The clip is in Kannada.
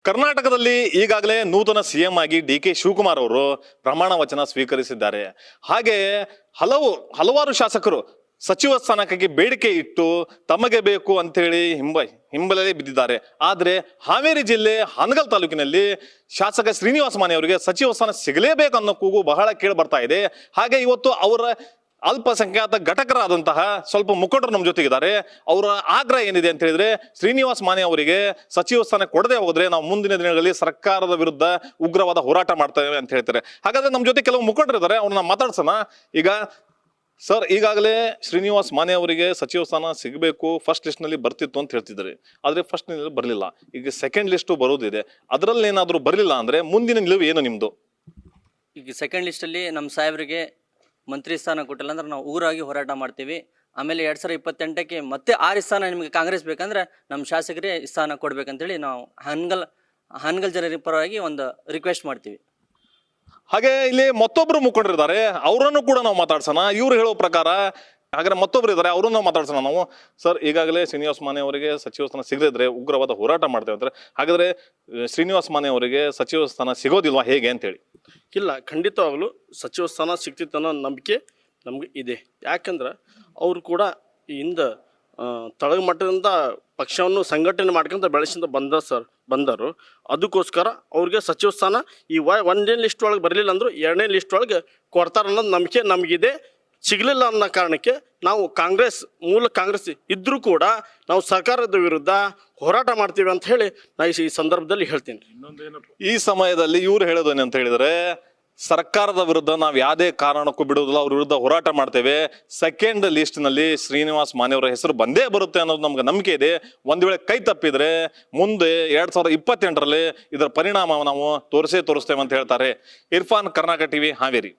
ಕರ್ನಾಟಕದಲ್ಲಿ ಈಗಾಗಲೇ ನೂತನ ಸಿಎಂ ಆಗಿ ಡಿ.ಕೆ. ಶಿವಕುಮಾರ್ ಅವರು ಪ್ರಮಾಣ ವಚನ ಸ್ವೀಕರಿಸಿದ್ದಾರೆ. ಹಾಗೆ ಹಲವಾರು ಶಾಸಕರು ಸಚಿವ ಸ್ಥಾನಕ್ಕಾಗಿ ಬೇಡಿಕೆ ಇಟ್ಟು ತಮಗೆ ಬೇಕು ಅಂತೇಳಿ ಹಿಂಬಲೇ ಬಿದ್ದಿದ್ದಾರೆ. ಆದರೆ ಹಾವೇರಿ ಜಿಲ್ಲೆ ಹಾನಗಲ್ ತಾಲೂಕಿನಲ್ಲಿ ಶಾಸಕ ಶ್ರೀನಿವಾಸ ಮಾನೆ ಅವರಿಗೆ ಸಚಿವ ಸ್ಥಾನ ಸಿಗಲೇಬೇಕು ಅನ್ನೋ ಕೂಗು ಬಹಳ ಕೇಳಿ ಬರ್ತಾ ಇದೆ. ಹಾಗೆ ಇವತ್ತು ಅವರ ಅಲ್ಪಸಂಖ್ಯಾತ ಘಟಕರಾದಂತಹ ಸ್ವಲ್ಪ ಮುಖಂಡರು ನಮ್ಮ ಜೊತೆಗಿದ್ದಾರೆ. ಅವರ ಆಗ್ರಹ ಏನಿದೆ ಅಂತ ಹೇಳಿದ್ರೆ, ಶ್ರೀನಿವಾಸ ಮಾನೆ ಅವರಿಗೆ ಸಚಿವ ಸ್ಥಾನ ಕೊಡದೆ ಹೋದ್ರೆ ನಾವು ಮುಂದಿನ ದಿನಗಳಲ್ಲಿ ಸರ್ಕಾರದ ವಿರುದ್ಧ ಉಗ್ರವಾದ ಹೋರಾಟ ಮಾಡ್ತೇವೆ ಅಂತ ಹೇಳ್ತಾರೆ. ಹಾಗಾದ್ರೆ ನಮ್ಮ ಜೊತೆ ಕೆಲವು ಮುಖಂಡರಿದ್ದಾರೆ, ಅವ್ರನ್ನ ಮಾತಾಡ್ಸೋಣ. ಈಗ ಸರ್, ಈಗಾಗಲೇ ಶ್ರೀನಿವಾಸ ಮಾನೆ ಅವರಿಗೆ ಸಚಿವ ಸ್ಥಾನ ಸಿಗಬೇಕು, ಫಸ್ಟ್ ಲಿಸ್ಟ್ ನಲ್ಲಿ ಬರ್ತಿತ್ತು ಅಂತ ಹೇಳ್ತಿದ್ದಾರೆ. ಆದ್ರೆ ಫಸ್ಟ್ ನಲ್ಲಿ ಬರಲಿಲ್ಲ. ಈಗ ಸೆಕೆಂಡ್ ಲಿಸ್ಟ್ ಬರೋದಿದೆ, ಅದರಲ್ಲಿ ಏನಾದ್ರು ಬರಲಿಲ್ಲ ಅಂದ್ರೆ ಮುಂದಿನ ನಿಲುವು ಏನು ನಿಮ್ದು? ಈಗ ಸೆಕೆಂಡ್ ಲಿಸ್ಟ್ ಅಲ್ಲಿ ನಮ್ಮ ಸಾಹೇಬರಿಗೆ ಮಂತ್ರಿ ಸ್ಥಾನ ಕೊಟ್ಟಿಲ್ಲ ಅಂದ್ರೆ ನಾವು ಊರಾಗಿ ಹೋರಾಟ ಮಾಡ್ತೀವಿ. ಆಮೇಲೆ 2028ಕ್ಕೆ ಮತ್ತೆ 6 ಸ್ಥಾನ ನಿಮಗೆ ಕಾಂಗ್ರೆಸ್ ಬೇಕಂದ್ರೆ ನಮ್ಮ ಶಾಸಕರೇ ಸ್ಥಾನ ಕೊಡ್ಬೇಕಂತೇಳಿ ನಾವು ಹಾನಗಲ್ ಜನರ ಪರವಾಗಿ ಒಂದು ರಿಕ್ವೆಸ್ಟ್ ಮಾಡ್ತೀವಿ. ಹಾಗೆ ಇಲ್ಲಿ ಮತ್ತೊಬ್ರು ಮುಖಂಡರಿದ್ದಾರೆ, ಅವರನ್ನು ಕೂಡ ನಾವು ಮಾತಾಡ್ಸೋಣ. ಇವ್ರು ಹೇಳೋ ಪ್ರಕಾರ ಹಾಗಾದ್ರೆ ಮತ್ತೊಬ್ರು ಇದ್ದಾರೆ, ಅವ್ರನ್ನ ಮಾತಾಡ್ಸೋಣ ನಾವು. ಸರ್, ಈಗಾಗಲೇ ಶ್ರೀನಿವಾಸ ಮಾನೆ ಅವರಿಗೆ ಸಚಿವ ಸ್ಥಾನ ಸಿಗದಿದ್ರೆ ಉಗ್ರವಾದ ಹೋರಾಟ ಮಾಡ್ತೇವೆ ಅಂತಾರೆ. ಹಾಗಾದ್ರೆ ಶ್ರೀನಿವಾಸ ಮಾನೆ ಅವರಿಗೆ ಸಚಿವ ಸ್ಥಾನ ಸಿಗೋದಿಲ್ವಾ, ಹೇಗೆ ಅಂತೇಳಿ? ಇಲ್ಲ, ಖಂಡಿತವಾಗಲೂ ಸಚಿವ ಸ್ಥಾನ ಸಿಗ್ತಿತ್ತು ಅನ್ನೋ ನಂಬಿಕೆ ನಮ್ಗೆ ಇದೆ. ಯಾಕಂದ್ರೆ ಅವರು ಕೂಡ ಇಂದ ತಳಗ ಮಟ್ಟದಿಂದ ಪಕ್ಷವನ್ನು ಸಂಘಟನೆ ಮಾಡ್ಕೊಂತ ಬೆಳೆಸಿಂದ ಬಂದರು. ಅದಕ್ಕೋಸ್ಕರ ಅವ್ರಿಗೆ ಸಚಿವ ಸ್ಥಾನ ಈ ಒಂದನೇ ಲಿಸ್ಟ್ ಒಳಗೆ ಬರಲಿಲ್ಲ ಅಂದರೂ 2ನೇ ಲಿಸ್ಟ್ ಒಳಗೆ ಕೊಡ್ತಾರೆ ಅನ್ನೋದು ನಂಬಿಕೆ ನಮಗಿದೆ. ಸಿಗಲಿಲ್ಲ ಅನ್ನೋ ಕಾರಣಕ್ಕೆ ನಾವು ಮೂಲ ಕಾಂಗ್ರೆಸ್ ಇದ್ದರೂ ಕೂಡ ನಾವು ಸರ್ಕಾರದ ವಿರುದ್ಧ ಹೋರಾಟ ಮಾಡ್ತೀವಿ ಅಂತ ಹೇಳಿ ನಾನು ಈ ಸಂದರ್ಭದಲ್ಲಿ ಹೇಳ್ತೀನಿ. ಈ ಸಮಯದಲ್ಲಿ ಇವ್ರು ಹೇಳೋದೇನು ಅಂತ ಹೇಳಿದ್ರೆ, ಸರ್ಕಾರದ ವಿರುದ್ಧ ನಾವು ಯಾವುದೇ ಕಾರಣಕ್ಕೂ ಬಿಡುವುದಿಲ್ಲ, ಅವ್ರ ವಿರುದ್ಧ ಹೋರಾಟ ಮಾಡ್ತೇವೆ. ಸೆಕೆಂಡ್ ಲಿಸ್ಟ್ ನಲ್ಲಿ ಶ್ರೀನಿವಾಸ ಮಾನೆ ಅವರ ಹೆಸರು ಬಂದೇ ಬರುತ್ತೆ ಅನ್ನೋದು ನಮ್ಗೆ ನಂಬಿಕೆ ಇದೆ. ಒಂದ್ ವೇಳೆ ಕೈ ತಪ್ಪಿದ್ರೆ ಮುಂದೆ 2028ರಲ್ಲಿ ಇದರ ಪರಿಣಾಮ ನಾವು ತೋರಿಸ್ತೇವೆ ಅಂತ ಹೇಳ್ತಾರೆ. ಇರ್ಫಾನ್, ಕರ್ನಾಟಕ ಟಿವಿ, ಹಾವೇರಿ.